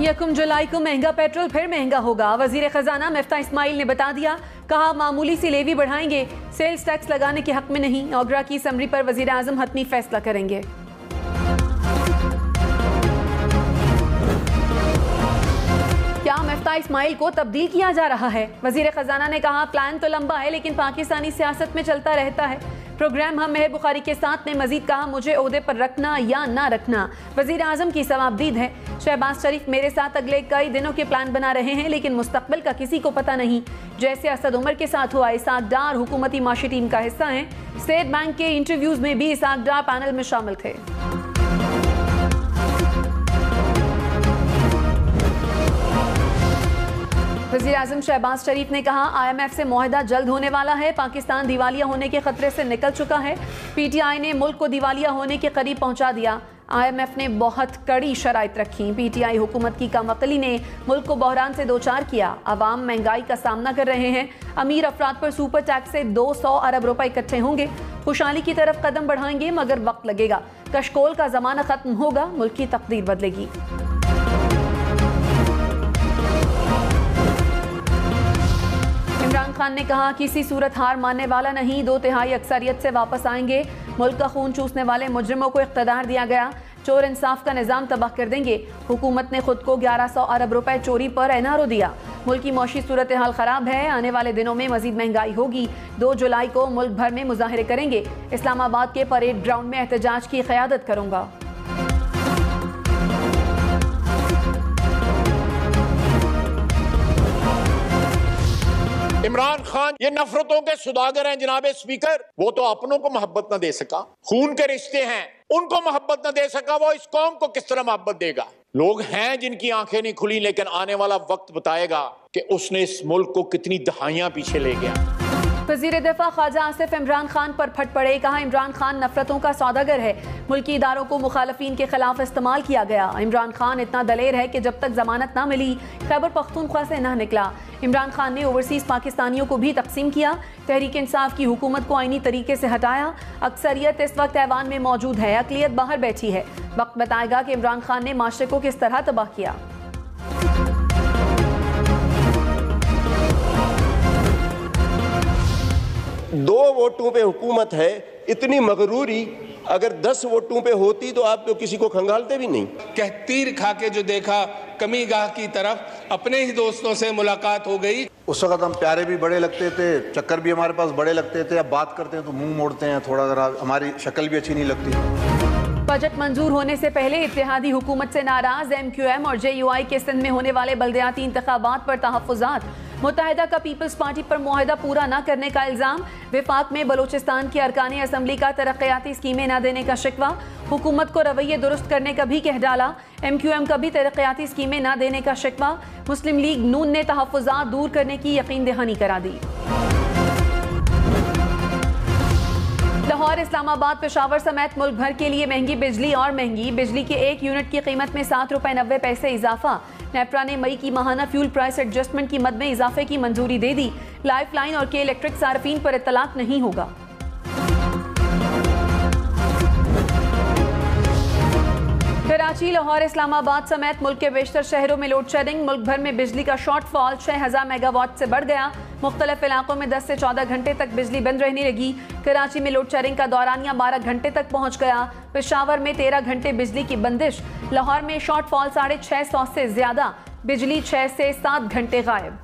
1 जुलाई को महंगा पेट्रोल फिर महंगा होगा। वजीर खजाना मिफ्ता इस्माइल ने बता दिया, कहा मामूली सी लेवी बढ़ाएंगे, सेल्स टैक्स लगाने के हक में नहीं। ओगरा की असम्बली पर वजीर आजम हतमी फैसला करेंगे। क्या मिफ्ता इस्माइल को तब्दील किया जा रहा है? वजीर खजाना ने कहा, प्लान तो लंबा है लेकिन पाकिस्तानी सियासत में चलता रहता है। प्रोग्राम हम मेहर बुखारी के साथ ने मजीद कहा, मुझे ओहदे पर रखना या ना रखना वजीर आजम की सवाबदीद है। शहबाज शरीफ मेरे साथ अगले कई दिनों के प्लान बना रहे हैं लेकिन मुस्तकबिल का किसी को पता नहीं। जैसे असद उमर के साथ हुआ, इसाक डार हुकूमती माशी टीम का हिस्सा है। स्टेट बैंक के इंटरव्यूज में भी इसाक डार पैनल में शामिल थे। वज़ीर आज़म शहबाज शरीफ ने कहा, IMF से मुआहदा जल्द होने वाला है। पाकिस्तान दिवालिया होने के खतरे से निकल चुका है। PTI ने मुल्क को दिवालिया होने के करीब पहुंचा दिया। IMF ने बहुत कड़ी शराइत रखी। PTI हुकूमत की कमअक्ली ने मुल्क को बहरान से दोचार किया। अवाम महंगाई का सामना कर रहे हैं। अमीर अफराद पर सुपर टैक्स से 200 अरब रुपए इकट्ठे होंगे। खुशहाली की तरफ कदम बढ़ाएंगे मगर वक्त लगेगा। कशकोल का जमाना खत्म होगा, मुल्क की तकदीर बदलेगी। इमरान खान ने कहा, किसी सूरत हार मानने वाला नहीं, 2/3 अक्सरियत से वापस आएंगे। मुल्क का खून चूसने वाले मुजरिमों को इख्तियार दिया गया। चोर इंसाफ का निज़ाम तबाह कर देंगे। हुकूमत ने खुद को 1100 अरब रुपए चोरी पर NRO दिया। मुल्क की मौशी सूरत हाल खराब है। आने वाले दिनों में मजीद महंगाई होगी। 2 जुलाई को मुल्क भर में मुजाहरे करेंगे। इस्लामाबाद के परेड ग्राउंड में एहतजाज की क़यादत करूंगा। इमरान खान ये नफरतों के सुदागर हैं जनाब स्पीकर। वो तो अपनों को मोहब्बत न दे सका, खून के रिश्ते हैं उनको मोहब्बत न दे सका, वो इस कौम को किस तरह मोहब्बत देगा? लोग हैं जिनकी आंखें नहीं खुली, लेकिन आने वाला वक्त बताएगा कि उसने इस मुल्क को कितनी दहाइयां पीछे ले गया। वज़ीर दिफा ख्वाजा आसिफ इमरान खान पर फट पड़े। कहा, इमरान खान नफरतों का सौदागर है। मुल्की इदारों को मुखालफीन के खिलाफ इस्तेमाल किया गया। इमरान खान इतना दलेर है कि जब तक जमानत ना मिली खैबर पख्तूनख्वा से ना निकला। इमरान खान ने ओवरसीज पाकिस्तानियों को भी तकसीम किया। तहरीक इंसाफ की हुकूमत को आईनी तरीके से हटाया। अक्सरियत इस वक्त ऐवान में मौजूद है, अकलियत बाहर बैठी है। वक्त बताएगा कि इमरान खान ने माशरे को किस तरह तबाह किया। दो वोटों पे हुकूमत है, इतनी मगरूरी अगर 10 वोटों पे होती तो आप तो किसी को खंगालते भी नहीं। तीर खा के जो देखा कमी गाह की तरफ, अपने ही दोस्तों से मुलाकात हो गई। उस वक्त हम प्यारे भी बड़े लगते थे, चक्कर भी हमारे पास बड़े लगते थे। अब बात करते हैं तो मुंह मोड़ते हैं, थोड़ा जरा हमारी शक्ल भी अच्छी नहीं लगती। बजट मंजूर होने से पहले इत्तेहादी हुकूमत से नाराज MQM और JUI के सिंध में होने वाले बल्दियाती इंतखाबात पर तहफ़्फ़ुज़ात। मुत्तहिदा का पीपल्स पार्टी पर मुआहदा पूरा न करने का इल्ज़ाम। विफाक में बलूचिस्तान की अरकानी असम्बली का तरक्याती स्कीमें न देने का शिकवा। हुकूमत को रवैये दुरुस्त करने का भी कह डाला। MQM का भी तरक्याती स्कीमें न देने का शिकवा। मुस्लिम लीग नून ने तहफ़्फ़ुज़ात दूर करने की यकीन दहानी करा दी। लाहौर, इस्लामाबाद, पेशावर समेत मुल्क भर के लिए महंगी बिजली और महंगी। बिजली के 1 यूनिट की कीमत में 7 रुपए 90 पैसे इजाफा। नेपरा ने मई की माहाना फ्यूल प्राइस एडजस्टमेंट की मद में इजाफे की मंजूरी दे दी। लाइफ लाइन और के इलेक्ट्रिक सार्फिन पर इत्तलाक नहीं होगा। कराची, लाहौर, इस्लामाबाद समेत मुल्क के बेशतर शहरों में लोड शेडिंग। मुल्क भर में बिजली का शॉर्टफॉल 6000 मेगावाट से बढ़ गया। मुख्तलिफ इलाकों में 10 से 14 घंटे तक बिजली बंद रहने लगी। कराची में लोड शेडिंग का दौरानिया 12 घंटे तक पहुंच गया। पेशावर में 13 घंटे बिजली की बंदिश। लाहौर में शॉर्टफॉल 650 से ज्यादा, बिजली 6 से 7 घंटे गायब।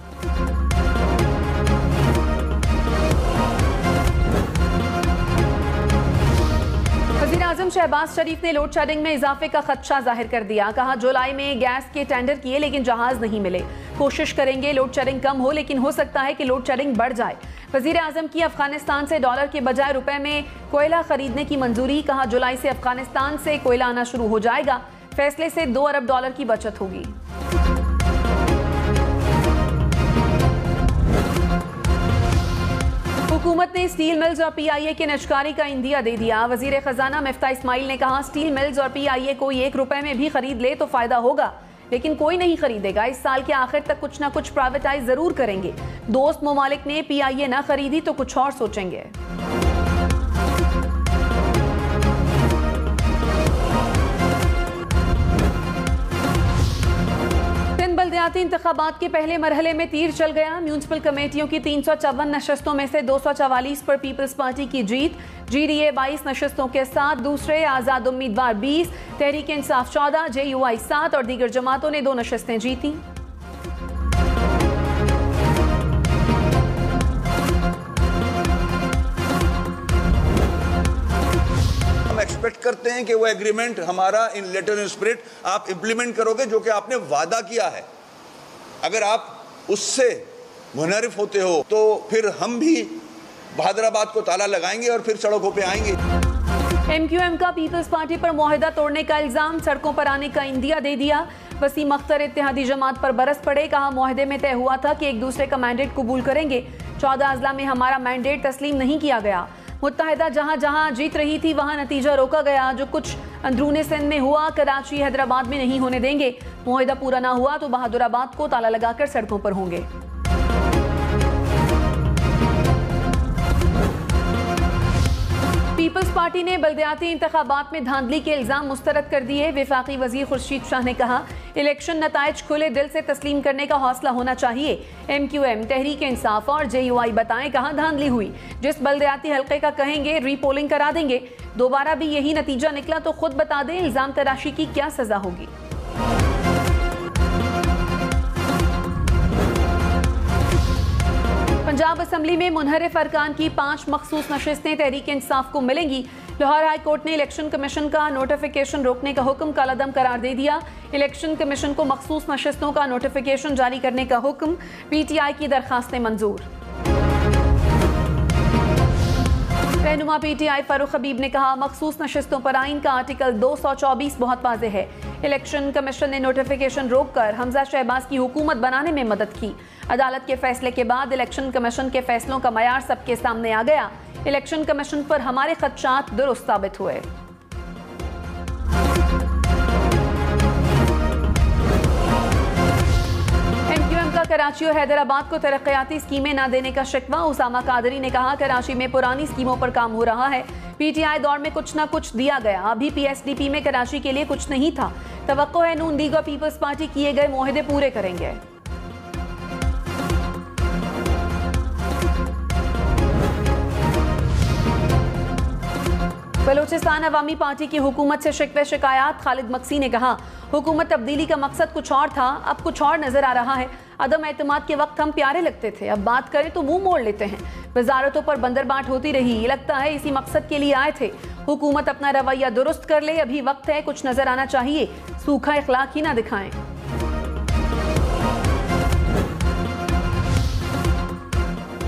वज़ीर आज़म शहबाज शरीफ ने लोड शेडिंग में इजाफे का खदशा जाहिर कर दिया। कहा, जुलाई में गैस के टेंडर किए लेकिन जहाज नहीं मिले। कोशिश करेंगे लोड शेडिंग कम हो, लेकिन हो सकता है कि लोड शेडिंग बढ़ जाए। वज़ीर आज़म की अफगानिस्तान से डॉलर के बजाय रुपए में कोयला खरीदने की मंजूरी। कहा, जुलाई से अफगानिस्तान से कोयला आना शुरू हो जाएगा। फैसले से $2 अरब की बचत होगी। हुकूमत ने स्टील मिल्स और PIA के निजकारी का इंदिया दे दिया। वजीर खजाना मिफ्ता इस्माइल ने कहा, स्टील मिल्स और PIA कोई 1 रुपए में भी खरीद ले तो फायदा होगा, लेकिन कोई नहीं खरीदेगा। इस साल के आखिर तक कुछ ना कुछ प्राइवेटाइज जरूर करेंगे। दोस्त ममालिक ने PIA ना खरीदी तो कुछ और सोचेंगे। बलदियाती इंतखाबात के पहले मरहले में तीर चल गया। म्यूनिसिपल कमेटियों की 354 नशस्तों में से 244 पर पीपल्स पार्टी की जीत। GDA 22 नशस्तों के साथ दूसरे, आज़ाद उम्मीदवार 20, तहरीक इंसाफ 14, JUI 7 और दीगर जमातों ने 2 नशस्तें जीती। एक्सपेक्ट करते हैं कि वो एग्रीमेंट हमारा इन लेटर इन स्पिरिट आप इंप्लीमेंट करोगे, जो कि आपने वादा किया है। अगर आप उससे मुनहरिफ होते हो तो फिर हम भी बहादुराबाद को ताला लगाएंगे और फिर सड़कों पे आएंगे। MQM का पीपल्स पार्टी पर मुआहदा तोड़ने का इल्जाम, सड़कों पर आने का इंदिया दे दिया। वसीम अख्तर इत्तेहादी जमात पर बरस पड़े, कहा मुआहदे में तय हुआ था कि एक दूसरे का मैंडेट कबूल करेंगे। 14 अजला में हमारा मैंडेट तस्लीम नहीं किया गया। मुत्तहिदा जहां जहां जीत रही थी वहां नतीजा रोका गया। जो कुछ अंदरूने सिंध में हुआ कराची हैदराबाद में नहीं होने देंगे। मुआहदा पूरा ना हुआ तो बहादुराबाद को ताला लगाकर सड़कों पर होंगे। पीपल्स पार्टी ने बलदियाती इंतखाबात में धांधली के इल्जाम मुस्तरद कर दिए। वफाकी वजीर खुर्शीद शाह ने कहा, इलेक्शन नताइज खुले दिल से तस्लीम करने का हौसला होना चाहिए। MQM, तहरीक इंसाफ और JUI बताएं कहां धांधली हुई। जिस बलदियाती हल्के का कहेंगे रीपोलिंग करा देंगे। दोबारा भी यही नतीजा निकला तो खुद बता दें इल्जाम तराशी की क्या सजा होगी। पंजाब असम्बली में मुनहरिफ अरकान की 5 मखसूस नशिस्तें तहरीक इंसाफ को मिलेंगी। लाहौर हाई कोर्ट ने इलेक्शन कमीशन का नोटिफिकेशन रोकने का हुक्म कालादम करार दे दिया। इलेक्शन कमीशन को मखसूस नशिस्तों का नोटिफिकेशन जारी करने का हुक्म। PTI की दरखास्तें मंजूर। रहनुमा PTI फारूक हबीब ने कहा, मखसूस नशिस्तों पर आइन का आर्टिकल 224 बहुत वाज़ेह है। इलेक्शन कमीशन ने नोटिफिकेशन रोककर हमजा शहबाज की हुकूमत बनाने में मदद की। अदालत के फैसले के बाद इलेक्शन कमीशन के फैसलों का मयार सबके सामने आ गया। इलेक्शन कमीशन पर हमारे खदशात दुरुस्त साबित हुए। MQM का कराची और हैदराबाद को तरक्याती स्कीमें न देने का शिकवा। उसामा कादरी ने कहा, कराची में पुरानी स्कीमों पर काम हो रहा है। PTI दौर में कुछ न कुछ दिया गया। अभी PSDP में कराची के लिए कुछ नहीं था। तवक्को है नून लीग और पीपल्स पार्टी किए गए मुआहदे पूरे करेंगे। बलूचिस्तान अवामी पार्टी की हुकूमत से शिकवे शिकायत। खालिद मक्सी ने कहा, हुकूमत तब्दीली का मकसद कुछ और था, अब कुछ और नजर आ रहा है। अदम एतमाद के वक्त हम प्यारे लगते थे, अब बात करें तो मुंह मोड़ लेते हैं। वजारतों पर बंदरबाट होती रही, ये लगता है इसी मकसद के लिए आए थे। हुकूमत अपना रवैया दुरुस्त कर ले, अभी वक्त है, कुछ नजर आना चाहिए। सूखा इखलाक ही ना दिखाएं।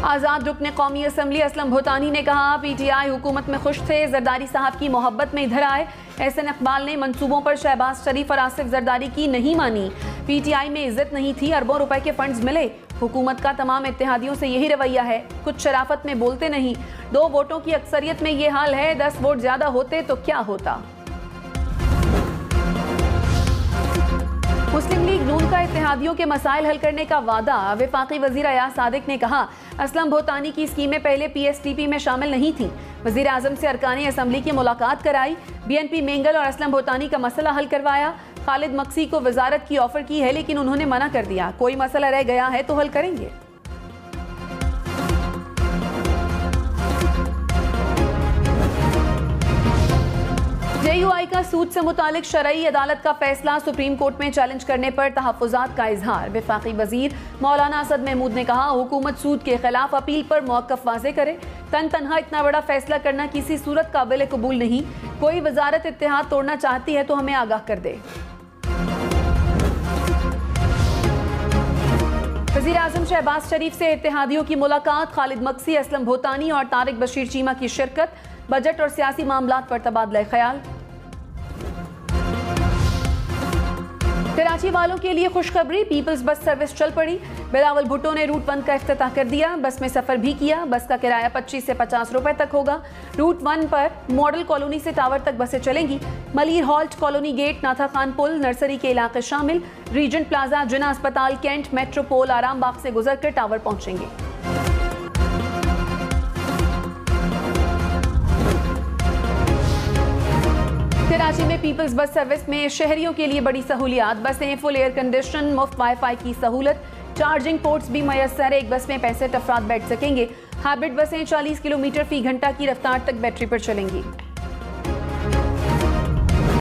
आज़ाद रुकने कौमी असम्बली असलम भूटानी ने कहा, PTI हुकूमत में खुश थे, जरदारी साहब की मोहब्बत में इधर आए। एहसन इकबाल ने मंसूबों पर शहबाज शरीफ और आसिफ जरदारी की नहीं मानी। PTI में इज्जत नहीं थी, अरबों रुपए के फंड्स मिले। हुकूमत का तमाम इत्तेहादियों से यही रवैया है, कुछ शराफत में बोलते नहीं। 2 वोटों की अक्सरियत में ये हाल है, 10 वोट ज्यादा होते तो क्या होता। मुस्लिम लीग नून का इत्तेहादियों के मसाइल हल करने का वादा। वफाकी वजीर अयाज सादिक ने कहा, असलम भूटानी की स्कीमें पहले PSDP में शामिल नहीं थी। वजीर आजम से अरकानी असम्बली की मुलाकात कराई। BNP मेंगल और असलम भूटानी का मसला हल करवाया। खालिद मक्सी को वजारत की ऑफर की है, लेकिन उन्होंने मना कर दिया। कोई मसला रह गया है तो हल करेंगे। JUI का सूद से मुतालिक शरई अदालत का फैसला सुप्रीम कोर्ट में चैलेंज करने पर तहफ़्फ़ुज़ात का इजहार। वफाकी वजीर मौलाना असद महमूद ने कहा, हुकूमत सूद के खिलाफ अपील पर मौक़िफ़ वाज़े करे। तनहा इतना बड़ा फैसला करना किसी सूरत काबिल कबूल नहीं। कोई वजारत इत्तेहाद तोड़ना चाहती है तो हमें आगाह कर दे। वज़ीर आज़म शहबाज शरीफ से इत्तेहादियों की मुलाकात। खालिद मक्सी, असलम भूटानी और तारिक बशीर चीमा की शिरकत। बजट और सियासी मामलात पर तबादला ख्याल। कराची वालों के लिए खुशखबरी, पीपल्स बस सर्विस चल पड़ी। बिलावल भुट्टो ने रूट 1 का इफ्तिताह कर दिया। बस में सफर भी किया। बस का किराया 25 से 50 रुपए तक होगा। रूट 1 पर मॉडल कॉलोनी से टावर तक बसें चलेंगी। मलीर हॉल्ट, कॉलोनी गेट, नाथा खान पुल, नर्सरी के इलाके शामिल। रीजेंट प्लाजा, जिना अस्पताल, कैंट, मेट्रोपोल, आराम बाग से गुजरकर टावर पहुंचेंगे। कराची में पीपल्स बस सर्विस में शहरियों के लिए बड़ी सहूलियात। बसें फुल एयर कंडीशन, मुफ्त वाईफाई की सहूलत, चार्जिंग पोर्ट्स भी मैसर। एक बस में 65 अफराद बैठ सकेंगे। हाइब्रिड बसें 40 किलोमीटर फी घंटा की रफ्तार तक बैटरी पर चलेंगी।